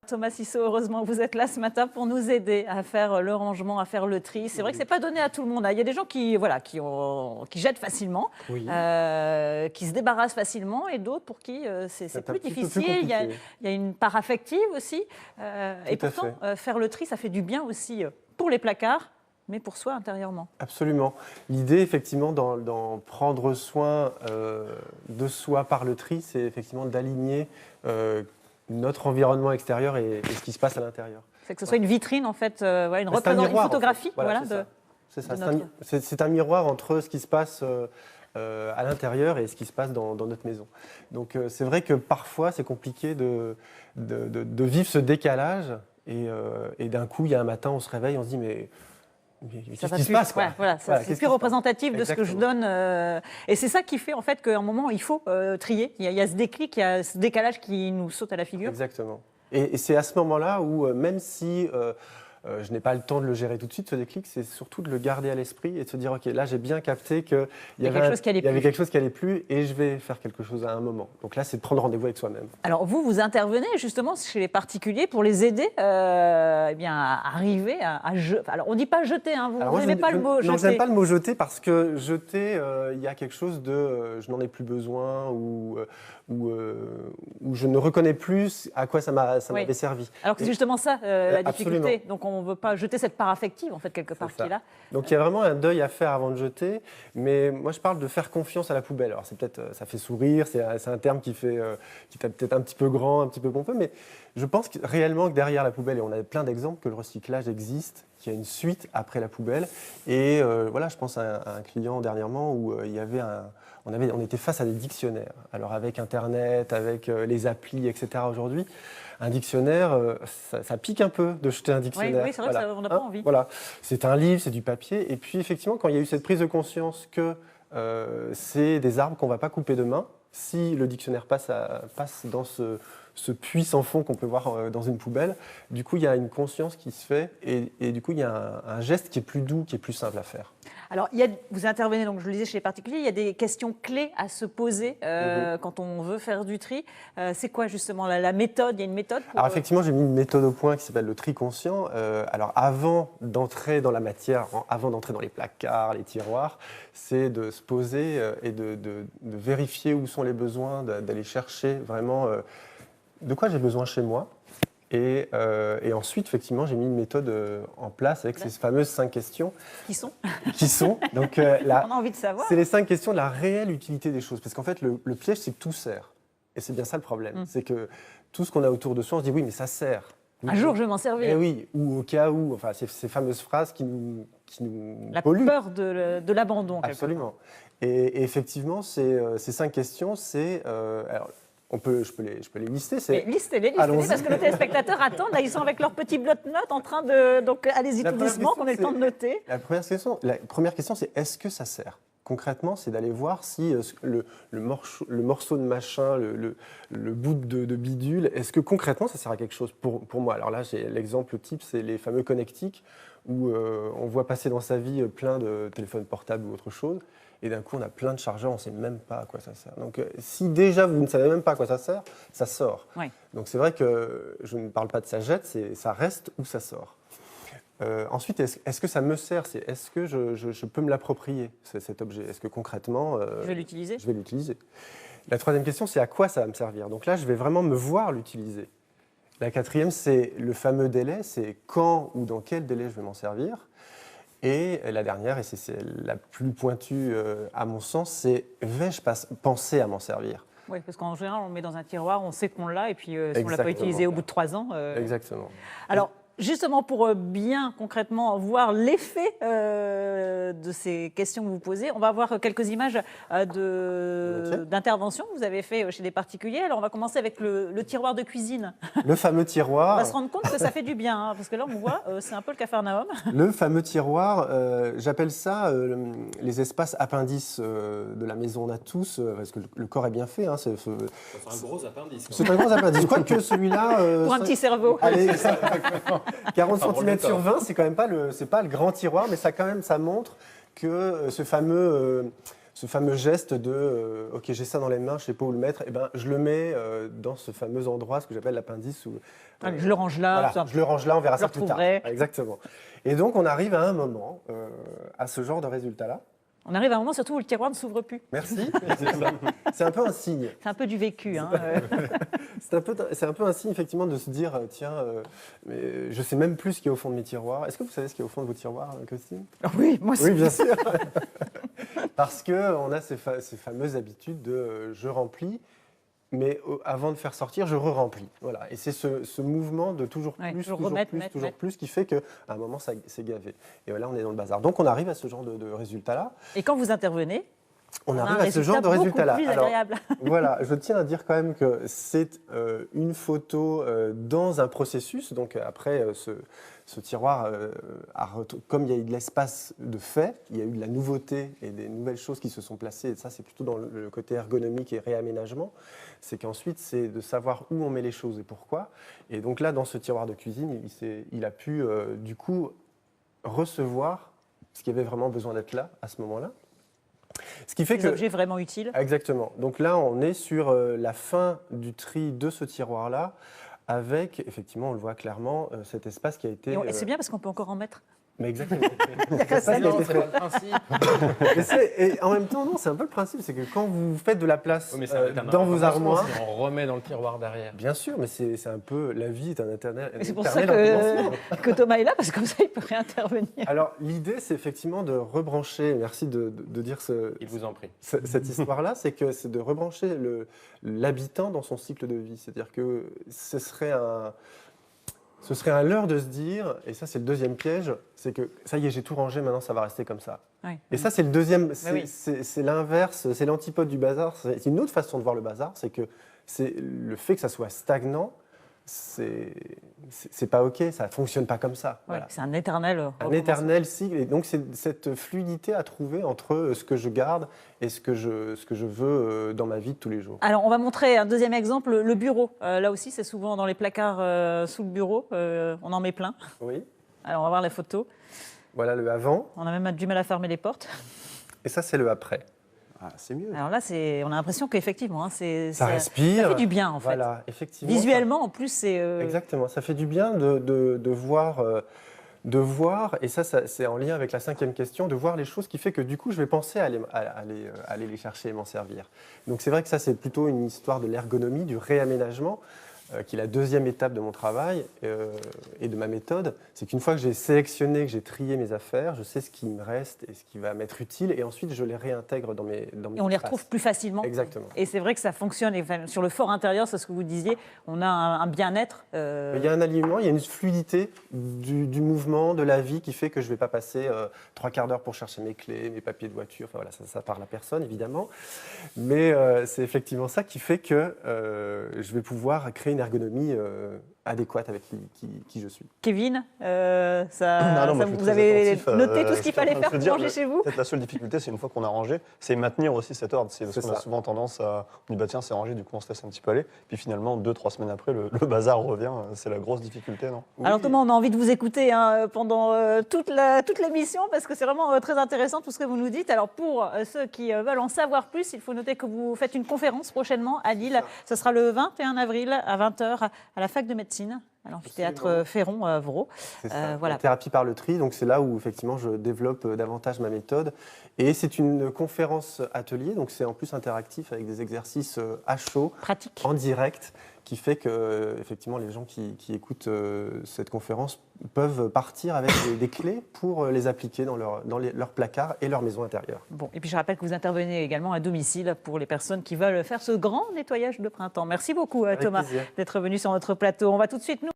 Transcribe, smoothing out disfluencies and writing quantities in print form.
Thomas Sissot, heureusement que vous êtes là ce matin pour nous aider à faire le rangement, à faire le tri. C'est vrai que ce n'est pas donné à tout le monde. Il y a des gens qui jettent facilement, qui se débarrassent facilement, et d'autres pour qui c'est plus difficile. Il y a une part affective aussi. Et pourtant, faire le tri, ça fait du bien aussi pour les placards, mais pour soi intérieurement. Absolument. L'idée, effectivement, d'en prendre soin de soi par le tri, c'est effectivement d'aligner notre environnement extérieur et ce qui se passe à l'intérieur. C'est que ce soit une vitrine, en fait, une photographie. En fait. C'est un miroir entre ce qui se passe à l'intérieur et ce qui se passe dans notre maison. Donc c'est vrai que parfois, c'est compliqué de vivre ce décalage et d'un coup, il y a un matin, on se réveille, on se dit mais qu'est-ce qui se passe, quoi. C'est plus représentatif de ce que je donne. Et c'est ça qui fait en fait qu'à un moment, il faut trier. Il y a ce déclic, il y a ce décalage qui nous saute à la figure. Exactement. Et c'est à ce moment-là où, même si je n'ai pas le temps de le gérer tout de suite, ce déclic, c'est surtout de le garder à l'esprit et de se dire, OK, là, j'ai bien capté qu'il y avait quelque chose qui allait plus et je vais faire quelque chose à un moment. Donc là, c'est de prendre rendez-vous avec soi-même. Alors, vous intervenez justement chez les particuliers pour les aider à arriver à jeter. Alors, on ne dit pas jeter, hein, vous n'aimez pas le mot jeter. Non, je n'aime pas le mot jeter parce que jeter, il y a quelque chose de je n'en ai plus besoin ou je ne reconnais plus à quoi ça m'avait servi. Alors que c'est justement ça, la difficulté. Absolument. Donc, on ne veut pas jeter cette part affective, en fait, quelque part, qui est là. Donc, il y a vraiment un deuil à faire avant de jeter. Mais moi, je parle de faire confiance à la poubelle. Alors, c'est peut-être, ça fait sourire, c'est un terme qui est peut-être un petit peu grand, un petit peu pompeux, mais je pense réellement que derrière la poubelle, et on a plein d'exemples que le recyclage existe, qu'il y a une suite après la poubelle. Et voilà, je pense à un client dernièrement où il y avait on était face à des dictionnaires. Alors avec Internet, avec les applis, etc. aujourd'hui, un dictionnaire, ça pique un peu de jeter un dictionnaire. Oui, c'est vrai qu'on n'a pas envie. Voilà, c'est un livre, c'est du papier. Et puis effectivement, quand il y a eu cette prise de conscience que c'est des arbres qu'on ne va pas couper de main, si le dictionnaire passe dans ce puits sans fond qu'on peut voir dans une poubelle, du coup, il y a une conscience qui se fait et du coup, il y a un geste qui est plus doux, qui est plus simple à faire. Alors, vous intervenez, donc je le disais, chez les particuliers, il y a des questions clés à se poser quand on veut faire du tri. C'est quoi justement la méthode? Il y a une méthode Alors effectivement, j'ai mis une méthode au point qui s'appelle le tri conscient. Alors avant d'entrer dans la matière, avant d'entrer dans les placards, les tiroirs, c'est de se poser et de vérifier où sont les besoins, d'aller chercher vraiment de quoi j'ai besoin chez moi. Et ensuite, effectivement, j'ai mis une méthode en place avec ces fameuses 5 questions. Qui sont donc, on a envie de savoir. C'est les 5 questions de la réelle utilité des choses. Parce qu'en fait, le piège, c'est que tout sert. Et c'est bien ça le problème. C'est que tout ce qu'on a autour de soi, on se dit oui, mais ça sert. Un jour, je vais m'en servir. Et oui, ou au cas où. Enfin, ces fameuses phrases qui nous polluent. La peur de l'abandon. Absolument. Et effectivement, ces 5 questions, c'est... alors, je peux les lister. Listez-les, parce que nos téléspectateurs attendent. Là, ils sont avec leur petit bloc-notes en train de... Donc, allez-y tout doucement, qu'on ait le temps de noter. La première question, c'est est-ce que ça sert? Concrètement, c'est d'aller voir si le morceau de machin, le bout de bidule, est-ce que concrètement, ça sert à quelque chose pour moi? Alors là, j'ai l'exemple type, c'est les fameux connectiques, où on voit passer dans sa vie plein de téléphones portables ou autre chose. Et d'un coup, on a plein de chargeurs, on ne sait même pas à quoi ça sert. Donc, si déjà vous ne savez même pas à quoi ça sert, ça sort. Oui. Donc, c'est vrai que je ne parle pas de ça jette, ça reste ou ça sort. Ensuite, est-ce que ça me sert? Est-ce que je peux me l'approprier, cet objet? Est-ce que concrètement, je vais l'utiliser? Je vais l'utiliser. La troisième question, c'est à quoi ça va me servir? Donc là, je vais vraiment me voir l'utiliser. La quatrième, c'est le fameux délai, c'est quand ou dans quel délai je vais m'en servir. Et la dernière, et c'est la plus pointue à mon sens, c'est vais-je penser à m'en servir? Oui, parce qu'en général, on le met dans un tiroir, on sait qu'on l'a, et puis si on ne l'a pas utilisé au bout de 3 ans... Exactement. Alors, justement, pour bien concrètement voir l'effet de ces questions que vous posez, on va voir quelques images d'intervention que vous avez fait chez des particuliers. Alors, on va commencer avec le tiroir de cuisine. Le fameux tiroir. On va se rendre compte que ça fait du bien, hein, parce que là, on voit, c'est un peu le Capharnaüm. Le fameux tiroir, j'appelle ça les espaces appendices de la maison. On a tous, parce que le corps est bien fait. Hein, c'est un gros appendice. C'est un gros appendice. Quoique celui-là... pour un petit cerveau. Allez, 40 cm sur 20, c'est quand même pas le grand tiroir, mais ça montre que ce fameux ce fameux geste de ok, j'ai ça dans les mains, je ne sais pas où le mettre, et ben, je le mets dans ce fameux endroit, ce que j'appelle l'appendice. Allez, je le range là. Voilà, je le range là, on verra Je ça le plus tard. retrouverai. Exactement. Et donc, on arrive à un moment, à ce genre de résultat-là. On arrive à un moment surtout où le tiroir ne s'ouvre plus. Merci. C'est un peu un signe. C'est un peu du vécu. Hein. C'est un peu un signe, effectivement, de se dire tiens, mais je ne sais même plus ce qu'il y a au fond de mes tiroirs. Est-ce que vous savez ce qu'il y a au fond de vos tiroirs, Christine? Oui, moi aussi. Oui, bien sûr. Parce qu'on a ces fameuses habitudes de je remplis, mais avant de faire sortir, je re-remplis. Voilà. Et c'est ce mouvement de toujours plus, toujours plus, qui fait qu'à un moment, ça c'est gavé. Et voilà, on est dans le bazar. Donc, on arrive à ce genre de résultat-là. Et quand vous intervenez, on arrive à ce genre de résultat-là. Plus agréable. Voilà, je tiens à dire quand même que c'est une photo dans un processus. Donc après, ce tiroir, comme il y a eu de l'espace de fait, il y a eu de la nouveauté et des nouvelles choses qui se sont placées. Et ça, c'est plutôt dans le côté ergonomique et réaménagement. C'est qu'ensuite, c'est de savoir où on met les choses et pourquoi. Et donc là, dans ce tiroir de cuisine, il a pu du coup recevoir ce qui avait vraiment besoin d'être là à ce moment-là. Ce qui fait des objets vraiment utiles. Exactement. Donc là, on est sur la fin du tri de ce tiroir-là, avec, effectivement, on le voit clairement, cet espace qui a été... Et c'est bien parce qu'on peut encore en mettre. Mais exactement. C'est pas le principe. Et en même temps, non, c'est un peu le principe, c'est que quand vous faites de la place Oui, dans vos armoires... On remet dans le tiroir derrière. Bien sûr, mais c'est un peu... La vie est un éternel... Et c'est pour ça que Thomas est là, parce que comme ça, il peut réintervenir. Alors, l'idée, c'est effectivement de rebrancher, merci de dire Il vous en prie. cette histoire-là, c'est de rebrancher l'habitant dans son cycle de vie. C'est-à-dire que ce serait un leurre de se dire, et ça c'est le deuxième piège, c'est que ça y est, j'ai tout rangé, maintenant ça va rester comme ça. Oui. Et ça c'est le deuxième, Oui. c'est l'inverse, c'est l'antipode du bazar. C'est une autre façon de voir le bazar, c'est que c'est le fait que ça soit stagnant, c'est pas OK, ça ne fonctionne pas comme ça. Ouais, Voilà. c'est un éternel Cycle. Et donc, c'est cette fluidité à trouver entre ce que je garde et ce que je veux dans ma vie de tous les jours. Alors, on va montrer un deuxième exemple, le bureau. Là aussi, c'est souvent dans les placards sous le bureau. On en met plein. Oui. Alors, on va voir les photos. Voilà le avant. On a même du mal à fermer les portes. Et ça, c'est le après. Ah, c'est mieux. Alors là, on a l'impression qu'effectivement, ça respire. Ça fait du bien, en fait. Voilà, effectivement. Visuellement, en plus, c'est... Exactement, ça fait du bien de voir, et ça c'est en lien avec la 5e question, de voir les choses qui fait que du coup, je vais penser à aller les chercher et m'en servir. Donc c'est vrai que ça, c'est plutôt une histoire de l'ergonomie, du réaménagement, qui est la deuxième étape de mon travail et de ma méthode. C'est qu'une fois que j'ai sélectionné, que j'ai trié mes affaires, je sais ce qui me reste et ce qui va m'être utile, et ensuite je les réintègre dans mes Et on les retrouve plus facilement. Exactement. Et c'est vrai que ça fonctionne. Et sur le fort intérieur, c'est ce que vous disiez, on a un bien-être. Il y a un alignement, il y a une fluidité du mouvement, de la vie qui fait que je ne vais pas passer 3 quarts d'heure pour chercher mes clés, mes papiers de voiture. Enfin, voilà, ça parle à personne, évidemment. Mais c'est effectivement ça qui fait que je vais pouvoir créer une ergonomie adéquate avec qui je suis. Kevin, vous vous avez noté tout ce qu'il fallait faire pour ranger chez vous? Peut-être la seule difficulté, c'est une fois qu'on a rangé, c'est maintenir aussi cet ordre. Parce qu'on a souvent tendance à... On dit, bah tiens, c'est rangé, du coup on se laisse un petit peu aller. Puis finalement, 2-3 semaines après, le bazar revient. C'est la grosse difficulté, non? Oui. Alors Thomas, on a envie de vous écouter pendant toute l'émission, parce que c'est vraiment très intéressant tout ce que vous nous dites. Alors pour ceux qui veulent en savoir plus, il faut noter que vous faites une conférence prochainement à Lille. Ce sera le 21 avril à 20h à la fac de médecine, à l'amphithéâtre Ferron à Vraux. C'est ça, voilà. la thérapie par le tri, donc c'est là où effectivement je développe davantage ma méthode. Et c'est une conférence atelier, donc c'est en plus interactif avec des exercices à chaud, Pratique. en direct, qui fait que effectivement les gens qui écoutent cette conférence peuvent partir avec des clés pour les appliquer dans leur placard et leur maison intérieure. Bon, et puis je rappelle que vous intervenez également à domicile pour les personnes qui veulent faire ce grand nettoyage de printemps. Merci beaucoup Thomas d'être venu sur notre plateau. On va tout de suite nous